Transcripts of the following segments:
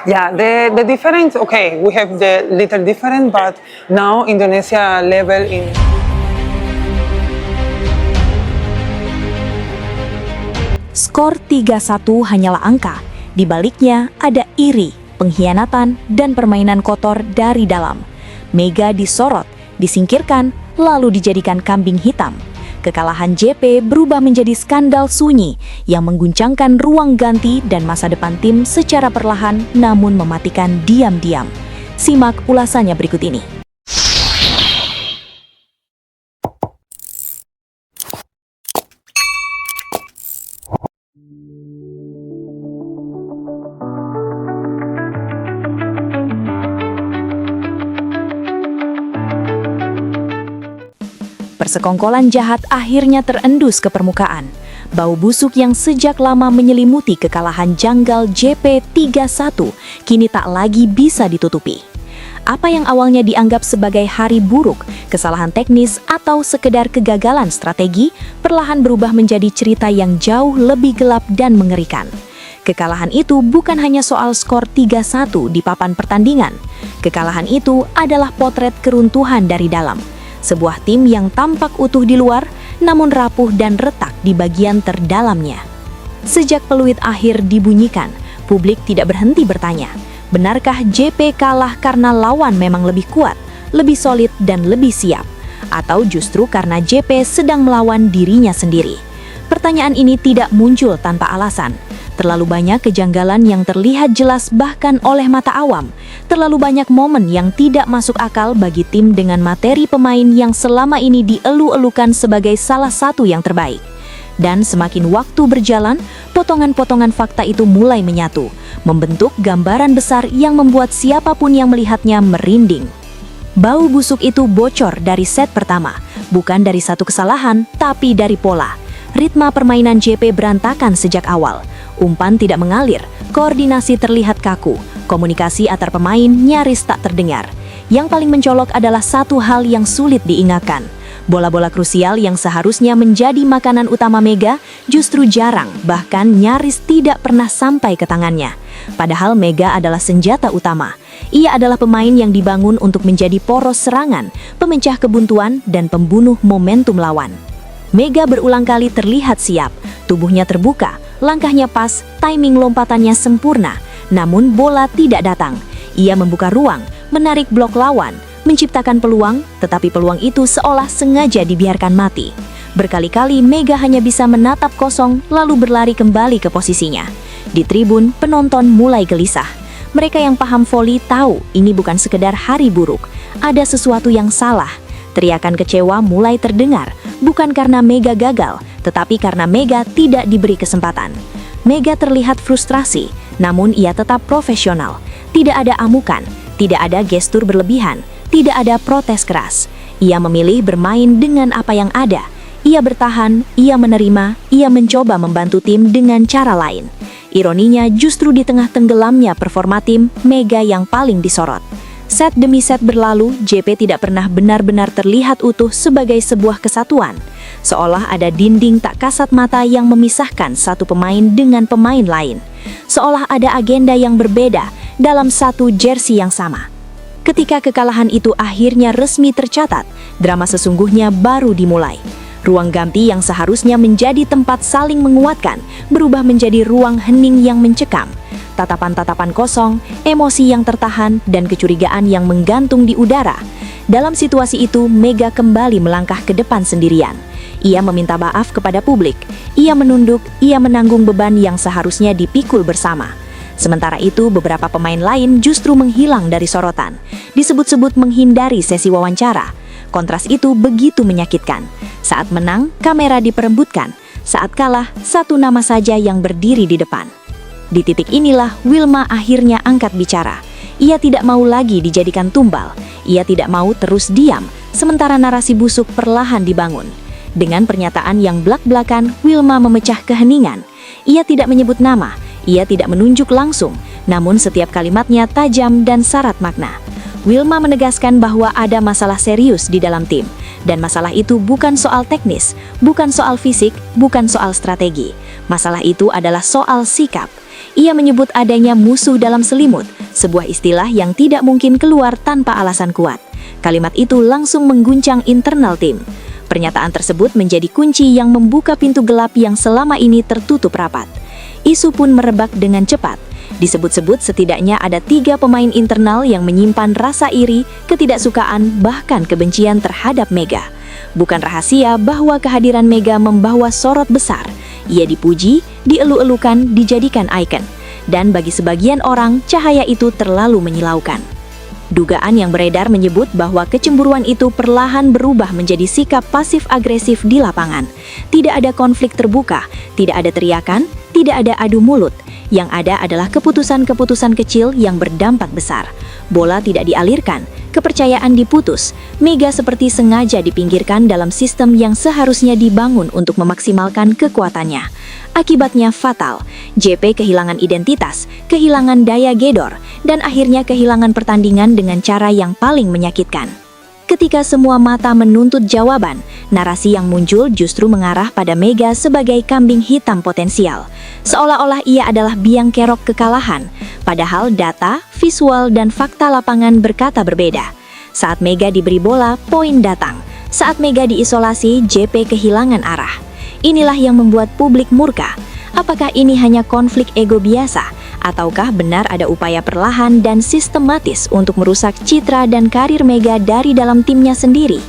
Yeah, the difference, okay, we have the little difference, but now Indonesia level in. Skor 3-1 hanyalah angka, di baliknya ada iri, pengkhianatan, dan permainan kotor dari dalam. Mega disorot, disingkirkan, lalu dijadikan kambing hitam. Kekalahan JP berubah menjadi skandal sunyi yang mengguncangkan ruang ganti dan masa depan tim secara perlahan namun mematikan diam-diam. Simak ulasannya berikut ini. Persekongkolan jahat akhirnya terendus ke permukaan. Bau busuk yang sejak lama menyelimuti kekalahan janggal JP 3-1 kini tak lagi bisa ditutupi. Apa yang awalnya dianggap sebagai hari buruk, kesalahan teknis, atau sekedar kegagalan strategi, perlahan berubah menjadi cerita yang jauh lebih gelap dan mengerikan. Kekalahan itu bukan hanya soal skor 3-1 di papan pertandingan. Kekalahan itu adalah potret keruntuhan dari dalam. Sebuah tim yang tampak utuh di luar, namun rapuh dan retak di bagian terdalamnya. Sejak peluit akhir dibunyikan, publik tidak berhenti bertanya, benarkah JP kalah karena lawan memang lebih kuat, lebih solid dan lebih siap? Atau justru karena JP sedang melawan dirinya sendiri? Pertanyaan ini tidak muncul tanpa alasan. Terlalu banyak kejanggalan yang terlihat jelas bahkan oleh mata awam. Terlalu banyak momen yang tidak masuk akal bagi tim dengan materi pemain yang selama ini dielu-elukan sebagai salah satu yang terbaik. Dan semakin waktu berjalan, potongan-potongan fakta itu mulai menyatu, membentuk gambaran besar yang membuat siapapun yang melihatnya merinding. Bau busuk itu bocor dari set pertama, bukan dari satu kesalahan, tapi dari pola. Ritme permainan JP berantakan sejak awal. Umpan tidak mengalir, koordinasi terlihat kaku, komunikasi antar pemain nyaris tak terdengar. Yang paling mencolok adalah satu hal yang sulit diingatkan. Bola-bola krusial yang seharusnya menjadi makanan utama Mega justru jarang, bahkan nyaris tidak pernah sampai ke tangannya. Padahal Mega adalah senjata utama. Ia adalah pemain yang dibangun untuk menjadi poros serangan, pemecah kebuntuan, dan pembunuh momentum lawan. Mega berulang kali terlihat siap, tubuhnya terbuka, langkahnya pas, timing lompatannya sempurna, namun bola tidak datang. Ia membuka ruang, menarik blok lawan, menciptakan peluang, tetapi peluang itu seolah sengaja dibiarkan mati. Berkali-kali Mega hanya bisa menatap kosong lalu berlari kembali ke posisinya. Di tribun, penonton mulai gelisah. Mereka yang paham voli tahu ini bukan sekedar hari buruk, ada sesuatu yang salah. Teriakan kecewa mulai terdengar, bukan karena Mega gagal, tetapi karena Mega tidak diberi kesempatan. Mega terlihat frustrasi, namun ia tetap profesional. Tidak ada amukan, tidak ada gestur berlebihan, tidak ada protes keras. Ia memilih bermain dengan apa yang ada. Ia bertahan, ia menerima, ia mencoba membantu tim dengan cara lain. Ironinya justru di tengah tenggelamnya performa tim, Mega yang paling disorot. Set demi set berlalu, JP tidak pernah benar-benar terlihat utuh sebagai sebuah kesatuan. Seolah ada dinding tak kasat mata yang memisahkan satu pemain dengan pemain lain. Seolah ada agenda yang berbeda dalam satu jersey yang sama. Ketika kekalahan itu akhirnya resmi tercatat, drama sesungguhnya baru dimulai. Ruang ganti yang seharusnya menjadi tempat saling menguatkan, berubah menjadi ruang hening yang mencekam. Tatapan-tatapan kosong, emosi yang tertahan, dan kecurigaan yang menggantung di udara. Dalam situasi itu, Mega kembali melangkah ke depan sendirian. Ia meminta maaf kepada publik. Ia menunduk, ia menanggung beban yang seharusnya dipikul bersama. Sementara itu, beberapa pemain lain justru menghilang dari sorotan. Disebut-sebut menghindari sesi wawancara. Kontras itu begitu menyakitkan. Saat menang, kamera diperebutkan. Saat kalah, satu nama saja yang berdiri di depan. Di titik inilah Wilma akhirnya angkat bicara. Ia tidak mau lagi dijadikan tumbal. Ia tidak mau terus diam, sementara narasi busuk perlahan dibangun. Dengan pernyataan yang blak-blakan, Wilma memecah keheningan. Ia tidak menyebut nama, ia tidak menunjuk langsung, namun setiap kalimatnya tajam dan syarat makna. Wilma menegaskan bahwa ada masalah serius di dalam tim, dan masalah itu bukan soal teknis, bukan soal fisik, bukan soal strategi. Masalah itu adalah soal sikap. Ia menyebut adanya musuh dalam selimut, sebuah istilah yang tidak mungkin keluar tanpa alasan kuat. Kalimat itu langsung mengguncang internal tim. Pernyataan tersebut menjadi kunci yang membuka pintu gelap yang selama ini tertutup rapat. Isu pun merebak dengan cepat. Disebut-sebut setidaknya ada 3 pemain internal yang menyimpan rasa iri, ketidaksukaan, bahkan kebencian terhadap Mega. Bukan rahasia bahwa kehadiran Mega membawa sorot besar. Ia dipuji, dielu-elukan, dijadikan ikon. Dan bagi sebagian orang, cahaya itu terlalu menyilaukan. Dugaan yang beredar menyebut bahwa kecemburuan itu perlahan berubah menjadi sikap pasif-agresif di lapangan. Tidak ada konflik terbuka, tidak ada teriakan, tidak ada adu mulut. Yang ada adalah keputusan-keputusan kecil yang berdampak besar. Bola tidak dialirkan, kepercayaan diputus. Mega seperti sengaja dipinggirkan dalam sistem yang seharusnya dibangun untuk memaksimalkan kekuatannya. Akibatnya fatal. JP kehilangan identitas, kehilangan daya gedor, dan akhirnya kehilangan pertandingan dengan cara yang paling menyakitkan. Ketika semua mata menuntut jawaban, narasi yang muncul justru mengarah pada Mega sebagai kambing hitam potensial. Seolah-olah ia adalah biang kerok kekalahan, padahal data, visual, dan fakta lapangan berkata berbeda. Saat Mega diberi bola, poin datang. Saat Mega diisolasi, JP kehilangan arah. Inilah yang membuat publik murka. Apakah ini hanya konflik ego biasa? Ataukah benar ada upaya perlahan dan sistematis untuk merusak citra dan karir Mega dari dalam timnya sendiri?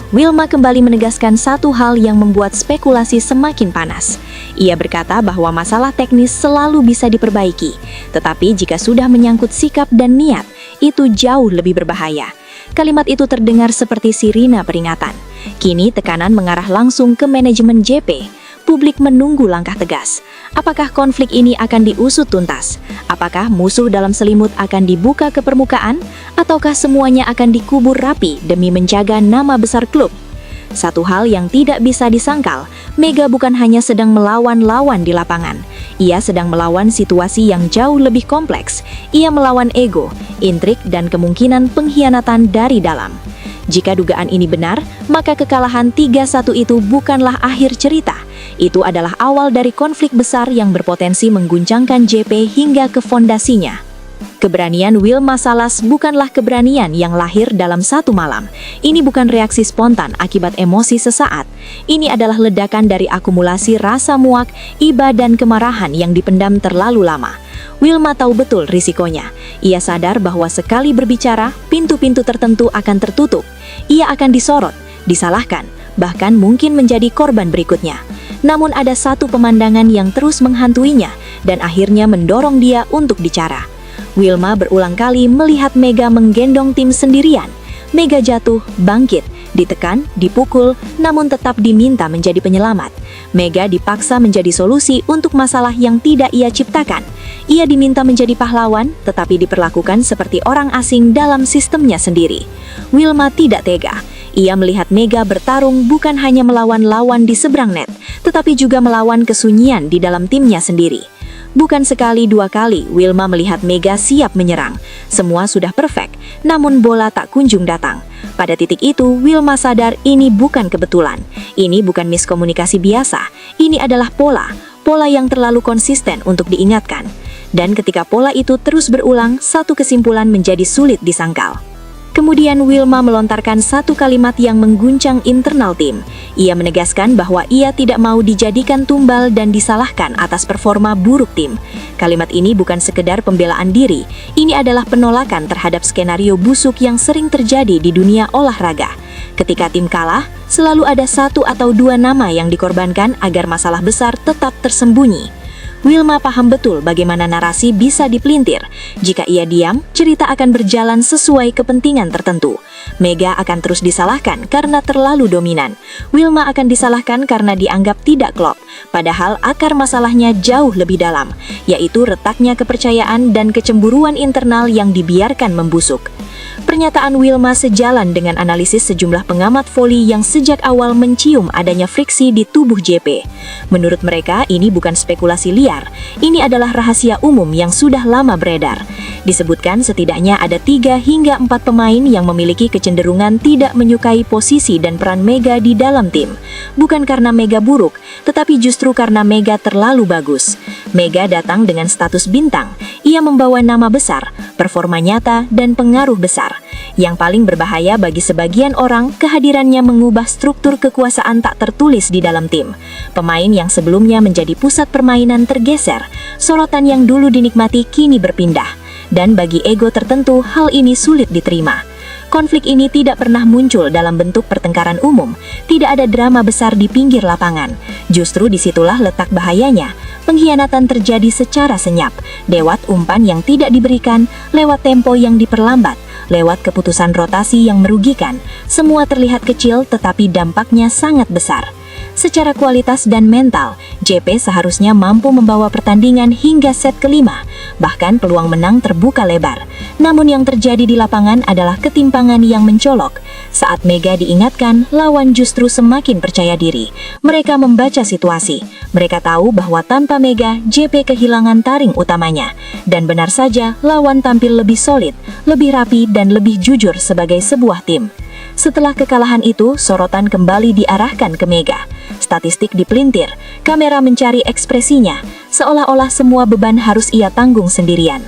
Wilma kembali menegaskan satu hal yang membuat spekulasi semakin panas. Ia berkata bahwa masalah teknis selalu bisa diperbaiki, tetapi jika sudah menyangkut sikap dan niat, itu jauh lebih berbahaya. Kalimat itu terdengar seperti sirina peringatan. Kini tekanan mengarah langsung ke manajemen JP. Publik menunggu langkah tegas. Apakah konflik ini akan diusut tuntas? Apakah musuh dalam selimut akan dibuka ke permukaan? Ataukah semuanya akan dikubur rapi demi menjaga nama besar klub? Satu hal yang tidak bisa disangkal, Mega bukan hanya sedang melawan lawan di lapangan. Ia sedang melawan situasi yang jauh lebih kompleks. Ia melawan ego, intrik, dan kemungkinan pengkhianatan dari dalam. Jika dugaan ini benar, maka kekalahan 3-1 itu bukanlah akhir cerita. Itu adalah awal dari konflik besar yang berpotensi mengguncangkan JP hingga ke fondasinya. Keberanian Wilma Salas bukanlah keberanian yang lahir dalam satu malam. Ini bukan reaksi spontan akibat emosi sesaat. Ini adalah ledakan dari akumulasi rasa muak, iba, dan kemarahan yang dipendam terlalu lama. Wilma tahu betul risikonya. Ia sadar bahwa sekali berbicara, pintu-pintu tertentu akan tertutup. Ia akan disorot, disalahkan, bahkan mungkin menjadi korban berikutnya. Namun ada satu pemandangan yang terus menghantuinya dan akhirnya mendorong dia untuk bicara. Wilma berulang kali melihat Mega menggendong tim sendirian. Mega jatuh, bangkit, ditekan, dipukul, namun tetap diminta menjadi penyelamat. Mega dipaksa menjadi solusi untuk masalah yang tidak ia ciptakan. Ia diminta menjadi pahlawan, tetapi diperlakukan seperti orang asing dalam sistemnya sendiri. Wilma tidak tega. Ia melihat Mega bertarung bukan hanya melawan lawan di seberang net, tetapi juga melawan kesunyian di dalam timnya sendiri. Bukan sekali dua kali Wilma melihat Mega siap menyerang. Semua sudah perfect, namun bola tak kunjung datang. Pada titik itu, Wilma sadar ini bukan kebetulan. Ini bukan miskomunikasi biasa. Ini adalah pola yang terlalu konsisten untuk diingatkan. Dan ketika pola itu terus berulang, satu kesimpulan menjadi sulit disangkal. Kemudian Wilma melontarkan satu kalimat yang mengguncang internal tim. Ia menegaskan bahwa ia tidak mau dijadikan tumbal dan disalahkan atas performa buruk tim. Kalimat ini bukan sekedar pembelaan diri, ini adalah penolakan terhadap skenario busuk yang sering terjadi di dunia olahraga. Ketika tim kalah, selalu ada 1 atau 2 nama yang dikorbankan agar masalah besar tetap tersembunyi. Wilma paham betul bagaimana narasi bisa dipelintir. Jika ia diam, cerita akan berjalan sesuai kepentingan tertentu. Mega akan terus disalahkan karena terlalu dominan. Wilma akan disalahkan karena dianggap tidak klop. Padahal akar masalahnya jauh lebih dalam, yaitu retaknya kepercayaan dan kecemburuan internal yang dibiarkan membusuk. Pernyataan Wilma sejalan dengan analisis sejumlah pengamat voli yang sejak awal mencium adanya friksi di tubuh JP. Menurut mereka, ini bukan spekulasi liar. Ini adalah rahasia umum yang sudah lama beredar. Disebutkan setidaknya ada 3 hingga 4 pemain yang memiliki kecenderungan tidak menyukai posisi dan peran Mega di dalam tim. Bukan karena Mega buruk, tetapi justru karena Mega terlalu bagus. Mega datang dengan status bintang. Ia membawa nama besar, performa nyata, dan pengaruh besar. Yang paling berbahaya bagi sebagian orang, kehadirannya mengubah struktur kekuasaan tak tertulis di dalam tim. Pemain yang sebelumnya menjadi pusat permainan tergeser, sorotan yang dulu dinikmati kini berpindah. Dan bagi ego tertentu, hal ini sulit diterima. Konflik ini tidak pernah muncul dalam bentuk pertengkaran umum, tidak ada drama besar di pinggir lapangan. Justru disitulah letak bahayanya. Pengkhianatan terjadi secara senyap, lewat umpan yang tidak diberikan, lewat tempo yang diperlambat, lewat keputusan rotasi yang merugikan. Semua terlihat kecil tetapi dampaknya sangat besar. Secara kualitas dan mental, JP seharusnya mampu membawa pertandingan hingga set kelima, bahkan peluang menang terbuka lebar. Namun yang terjadi di lapangan adalah ketimpangan yang mencolok. Saat Mega diingatkan, lawan justru semakin percaya diri. Mereka membaca situasi. Mereka tahu bahwa tanpa Mega, JP kehilangan taring utamanya. Dan benar saja, lawan tampil lebih solid, lebih rapi, dan lebih jujur sebagai sebuah tim. Setelah kekalahan itu, sorotan kembali diarahkan ke Mega. Statistik dipelintir, kamera mencari ekspresinya, seolah-olah semua beban harus ia tanggung sendirian.